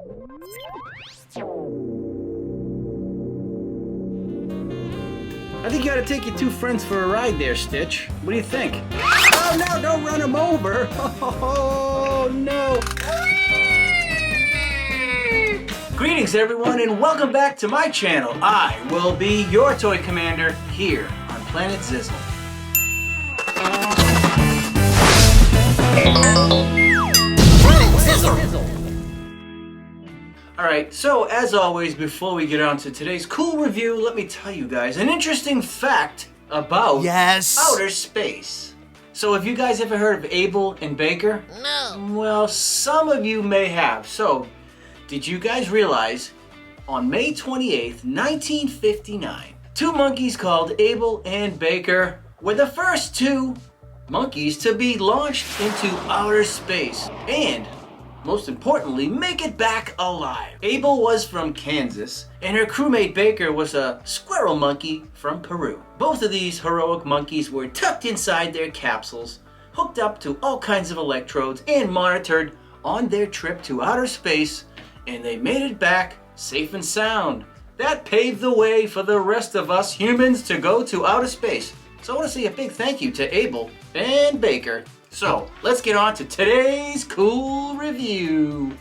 I think you ought to take your two friends for a ride there, Stitch. What do you think? Oh no, don't run him over! Oh no! Greetings everyone and welcome back to my channel. I will be your toy commander here on Planet Zizzle. Alright, so as always, before we get on to today's cool review, let me tell you guys an interesting fact about outer space. So have you guys ever heard of Abel and Baker? No. Well, some of you may have. So, did you guys realize on May 28th, 1959, two monkeys called Abel and Baker were the first two monkeys to be launched into outer space and, most importantly, make it back alive. Abel was from Kansas and her crewmate Baker was a squirrel monkey from Peru. Both of these heroic monkeys were tucked inside their capsules, hooked up to all kinds of electrodes and monitored on their trip to outer space, and they made it back safe and sound. That paved the way for the rest of us humans to go to outer space. So I want to say a big thank you to Abel and Baker. So let's get on to today's cool review.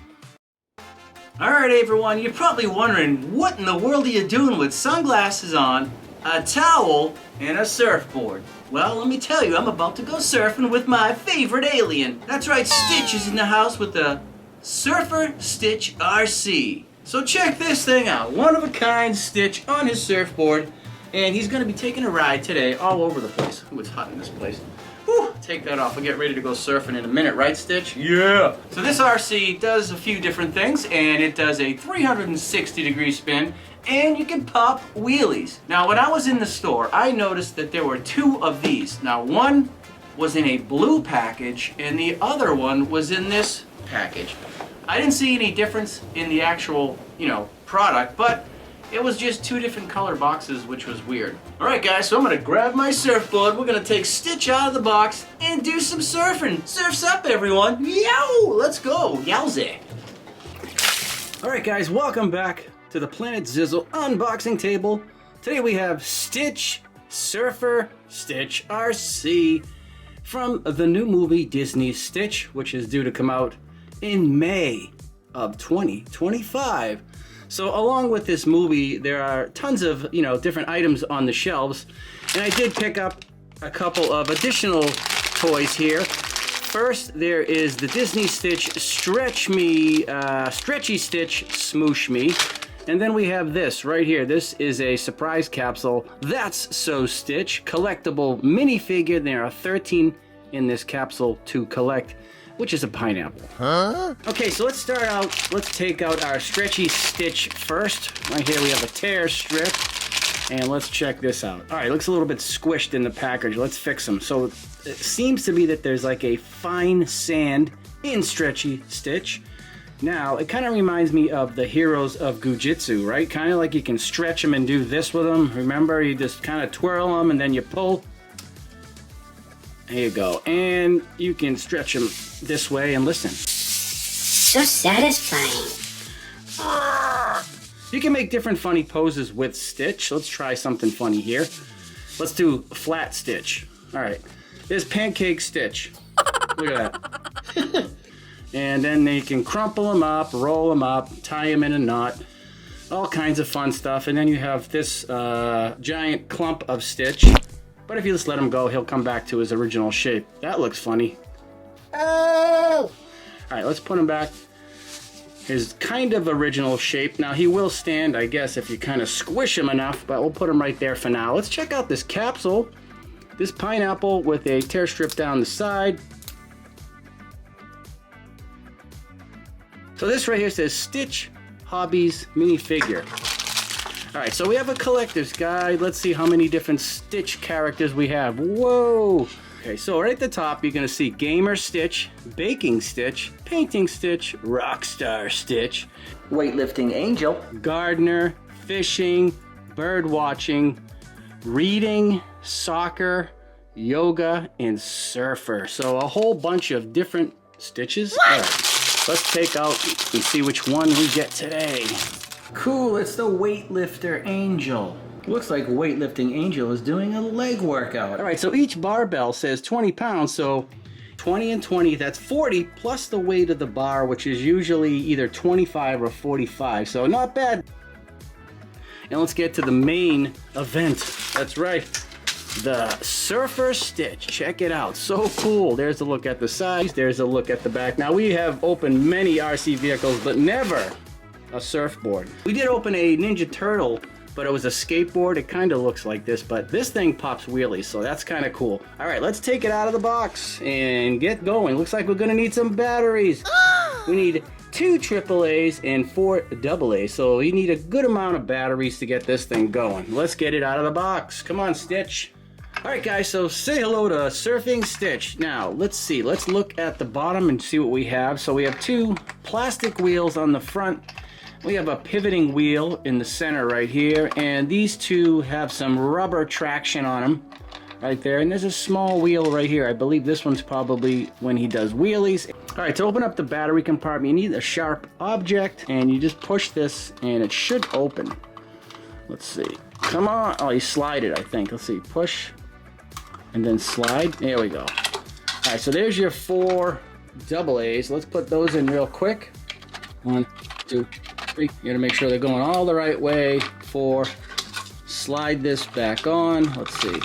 Alright everyone, you're probably wondering what in the world are you doing with sunglasses on, a towel, and a surfboard? Well, let me tell you, I'm about to go surfing with my favorite alien. That's right, Stitch is in the house with the Surfer Stitch RC. So check this thing out. One-of-a-kind Stitch on his surfboard, and he's going to be taking a ride today all over the place. Ooh, it's hot in this place. Whew, take that off. We'll get ready to go surfing in a minute, right, Stitch? Yeah! So this RC does a few different things, and it does a 360-degree spin, and you can pop wheelies. Now, when I was in the store, I noticed that there were two of these. Now, one was in a blue package, and the other one was in this package. I didn't see any difference in the actual, product, but it was just two different color boxes, which was weird. Alright guys, so I'm gonna grab my surfboard, we're gonna take Stitch out of the box and do some surfing. Surf's up everyone! Yow! Let's go! Yowza! Alright guys, welcome back to the Planet Zizzle unboxing table. Today we have Stitch Surfer Stitch RC from the new movie Disney Stitch, which is due to come out in May of 2025. So along with this movie, there are tons of, different items on the shelves. And I did pick up a couple of additional toys here. First, there is the Disney Stitch Stretchy Stitch Smoosh Me. And then we have this right here. This is a surprise capsule. That's So Stitch collectible minifigure. There are 13 in this capsule to collect, which is a pineapple. Huh? Okay, so let's start out. Let's take out our Stretchy Stitch first. Right here we have a tear strip. And let's check this out. All right, looks a little bit squished in the package. Let's fix them. So it seems to be that there's like a fine sand in Stretchy Stitch. Now, it kind of reminds me of the Heroes of Gujitsu, right? Kind of like you can stretch them and do this with them. Remember, you just kind of twirl them and then you pull. There you go. And you can stretch them this way and listen. So satisfying. You can make different funny poses with Stitch. Let's try something funny here. Let's do flat Stitch. All right. There's Pancake Stitch. Look at that. And then they can crumple them up, roll them up, tie them in a knot. All kinds of fun stuff. And then you have this giant clump of Stitch. But if you just let him go, he'll come back to his original shape. That looks funny. Oh! Alright, let's put him back. His kind of original shape. Now, he will stand, I guess, if you kind of squish him enough, but we'll put him right there for now. Let's check out this capsule. This pineapple with a tear strip down the side. So this right here says Stitch Hobbies minifigure. Alright, so we have a collector's guide. Let's see how many different Stitch characters we have. Whoa! Okay, so right at the top, you're going to see Gamer Stitch, Baking Stitch, Painting Stitch, Rockstar Stitch, Weightlifting Angel, Gardener, Fishing, Bird Watching, Reading, Soccer, Yoga, and Surfer. So a whole bunch of different Stitches. All right. let's take out and see which one we get today. Cool, it's the weightlifter Angel. Looks like weightlifting Angel is doing a leg workout. All right, so each barbell says 20 pounds, so 20 and 20, that's 40 plus the weight of the bar, which is usually either 25 or 45, so not bad. And let's get to the main event. That's right, the Surfer Stitch. Check it out, so cool. There's a look at the sides, there's a look at the back. Now we have opened many RC vehicles, but never a surfboard. We did open a Ninja Turtle, but it was a skateboard. It kind of looks like this, but this thing pops wheelies, so that's kind of cool. All right, let's take it out of the box and get going. Looks like we're gonna need some batteries. We need 2 AAAs and 4 AAs, so you need a good amount of batteries to get this thing going. Let's get it out of the box. Come on, Stitch. All right, guys, so say hello to Surfing Stitch. Now, let's see. Let's look at the bottom and see what we have. So we have 2 plastic wheels on the front. We have a pivoting wheel in the center right here, and these 2 have some rubber traction on them right there. And there's a small wheel right here. I believe this one's probably when he does wheelies. All right, to open up the battery compartment, you need a sharp object, and you just push this, and it should open. Let's see. Come on. Oh, you slide it, I think. Let's see. Push, and then slide. There we go. All right, so there's your 4 AAs. Let's put those in real quick. 1, 2, 3. You gotta make sure they're going all the right way. 4. Slide this back on. Let's see.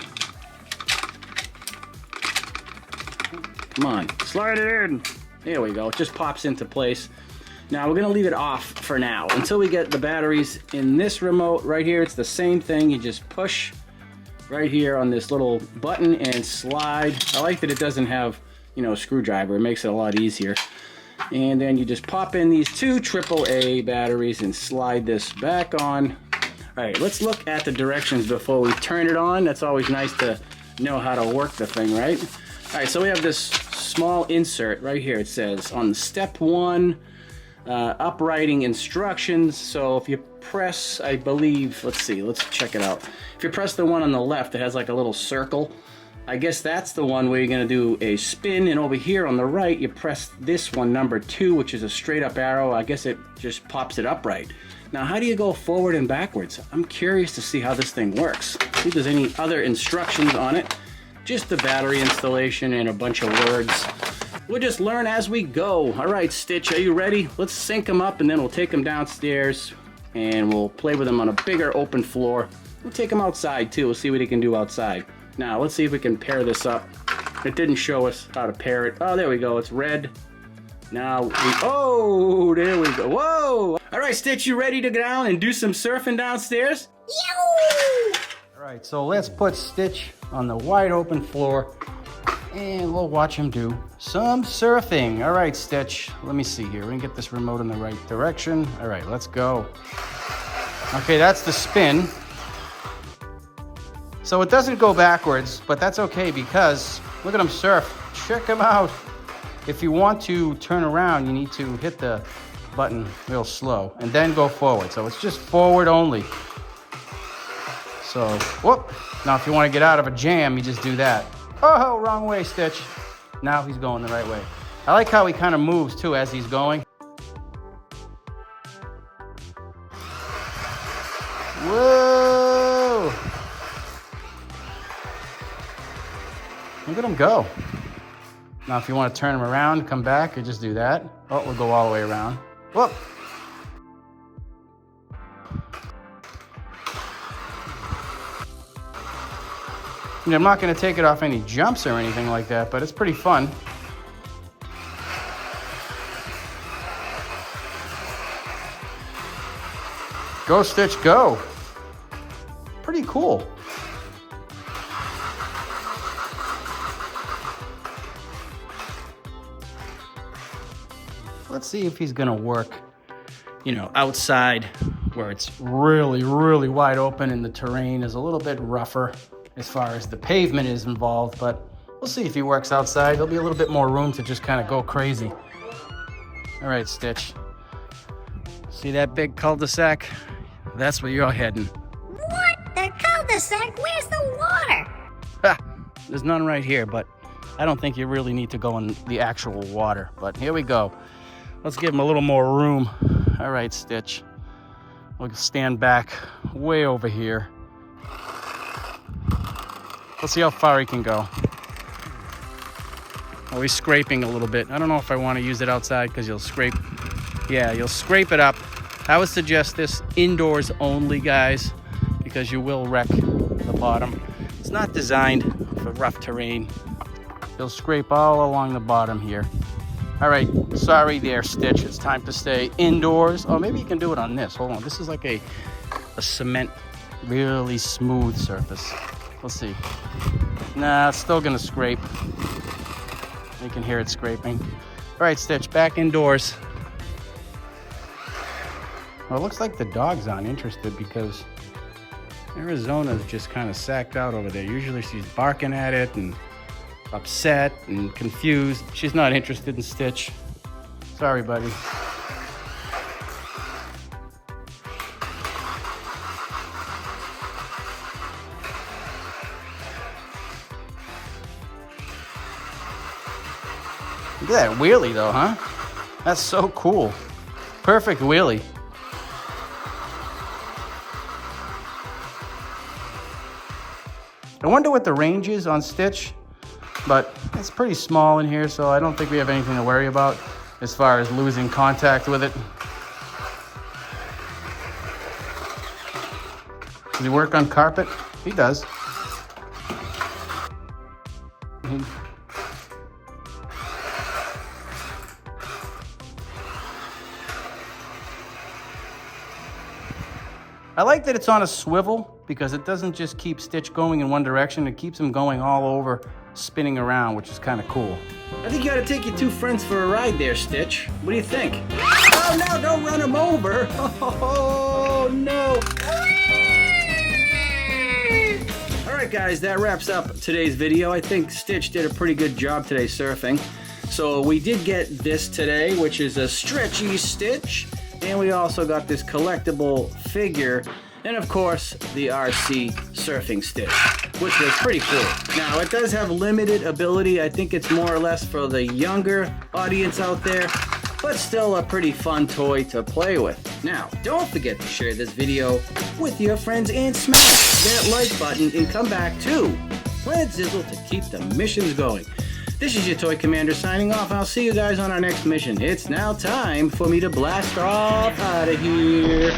Come on, slide it in. There we go, it just pops into place. Now we're gonna leave it off for now until we get the batteries in this remote right here. It's the same thing, you just push right here on this little button and slide. I like that it doesn't have, you know, a screwdriver. It makes it a lot easier. And then you just pop in these 2 AAA batteries and slide this back on. All right, let's look at the directions before we turn it on. That's always nice to know how to work the thing, right? All right, so we have this small insert right here. It says on step 1, uprighting instructions. So if you press, I believe, let's see, let's check it out. If you press the one on the left, it has like a little circle. I guess that's the one where you're gonna do a spin, and over here on the right, you press this one, number 2, which is a straight up arrow. I guess it just pops it upright. Now, how do you go forward and backwards? I'm curious to see how this thing works. See if there's any other instructions on it. Just the battery installation and a bunch of words. We'll just learn as we go. All right, Stitch, are you ready? Let's sync them up, and then we'll take them downstairs, and we'll play with them on a bigger open floor. We'll take them outside, too. We'll see what he can do outside. Now, let's see if we can pair this up. It didn't show us how to pair it. Oh, there we go. It's red. Now, oh, there we go. Whoa! All right, Stitch, you ready to go down and do some surfing downstairs? Yo! All right, so let's put Stitch on the wide open floor, and we'll watch him do some surfing. All right, Stitch, let me see here. We're gonna get this remote in the right direction. All right, let's go. Okay, that's the spin. So it doesn't go backwards, but that's okay because look at him surf. Check him out. If you want to turn around, you need to hit the button real slow and then go forward. So it's just forward only. So, whoop. Now if you want to get out of a jam, you just do that. Oh, wrong way, Stitch. Now he's going the right way. I like how he kind of moves too as he's going. Whoa! Look at him go. Now if you want to turn him around, come back, you just do that. Oh, we'll go all the way around. Whoop! I mean, I'm not going to take it off any jumps or anything like that, but it's pretty fun. Go, Stitch, go. Pretty cool. Let's see if he's gonna work, you know, outside where it's really, really wide open and the terrain is a little bit rougher as far as the pavement is involved, but we'll see if he works outside. There'll be a little bit more room to just kind of go crazy. All right, Stitch. See that big cul-de-sac? That's where you're heading. What? The cul-de-sac? Where's the water? Ha! There's none right here, but I don't think you really need to go in the actual water. But here we go. Let's give him a little more room. All right, Stitch. We'll stand back way over here. Let's see how far he can go. Oh, he's scraping a little bit. I don't know if I want to use it outside because you'll scrape. Yeah, you'll scrape it up. I would suggest this indoors only, guys, because you will wreck the bottom. It's not designed for rough terrain. You'll scrape all along the bottom here. All right, sorry there, Stitch. It's time to stay indoors. Oh, maybe you can do it on this. Hold on, this is like a cement, really smooth surface. Let's see. Nah, it's still gonna scrape. You can hear it scraping. All right, Stitch, back indoors. Well, it looks like the dog's uninterested because Arizona's just kind of sacked out over there. Usually she's barking at it and upset and confused. She's not interested in Stitch. Sorry, buddy. Look at that wheelie though, huh? That's so cool. Perfect wheelie. I wonder what the range is on Stitch, but it's pretty small in here, so I don't think we have anything to worry about as far as losing contact with it. Does he work on carpet? He does. I like that it's on a swivel because it doesn't just keep Stitch going in one direction, it keeps him going all over, spinning around, which is kind of cool. I think you ought to take your two friends for a ride there, Stitch. What do you think? Oh no, don't run him over! Oh no! Alright guys, that wraps up today's video. I think Stitch did a pretty good job today surfing. So we did get this today, which is a stretchy Stitch. And we also got this collectible figure, and of course, the RC surfing Stitch, which was pretty cool. Now, it does have limited ability. I think it's more or less for the younger audience out there, but still a pretty fun toy to play with. Now, don't forget to share this video with your friends and smash that like button and come back to Planet Zizzle to keep the missions going. This is your Toy Commander signing off. I'll see you guys on our next mission. It's now time for me to blast off out of here.